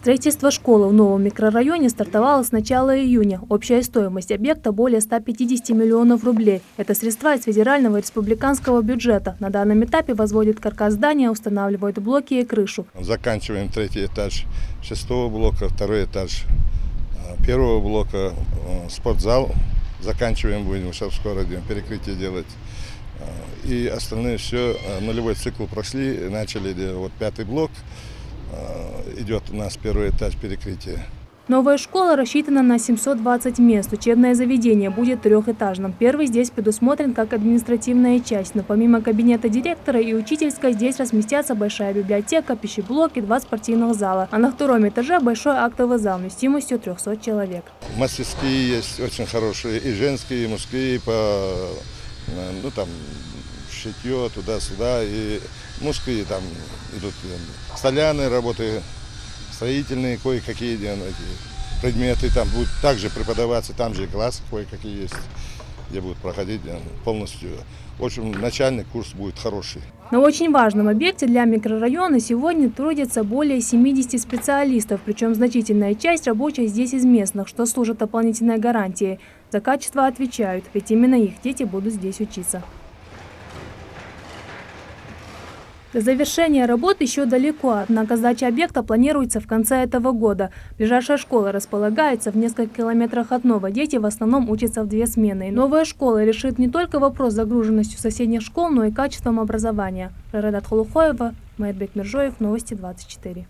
Строительство школы в новом микрорайоне стартовало с начала июня. Общая стоимость объекта более 150 миллионов рублей. Это средства из федерального и республиканского бюджета. На данном этапе возводит каркас здания, устанавливают блоки и крышу. Заканчиваем третий этаж 6-го блока, второй этаж 1-го блока, спортзал. Заканчиваем, будем сейчас скоро перекрытие делать. И остальные все, нулевой цикл прошли, начали вот 5-й блок. Идет у нас первый этаж перекрытия. Новая школа рассчитана на 720 мест. Учебное заведение будет трехэтажным. Первый здесь предусмотрен как административная часть. Но помимо кабинета директора и учительской здесь разместятся большая библиотека, пищеблок и 2 спортивных зала. А на втором этаже большой актовый зал вместимостью 300 человек. Мастерские есть очень хорошие, и женские, и мужские, там шитье туда-сюда, и мужские там идут столярные работы, строительные кое-какие предметы, там будут также преподаваться, там же и классы кое-какие есть, где будут проходить полностью. В общем, начальный курс будет хороший. На очень важном объекте для микрорайона сегодня трудится более 70 специалистов, причем значительная часть рабочих здесь из местных, что служит дополнительной гарантией. За качество отвечают, ведь именно их дети будут здесь учиться. До завершения работ еще далеко, однако сдача объекта планируется в конце этого года. Ближайшая школа располагается в нескольких километрах от Нова. Дети в основном учатся в 2 смены. Новая школа решит не только вопрос с загруженностью соседних школ, но и качеством образования. Рарадат Холухоева, Маятбек Миржоев, Новости 24.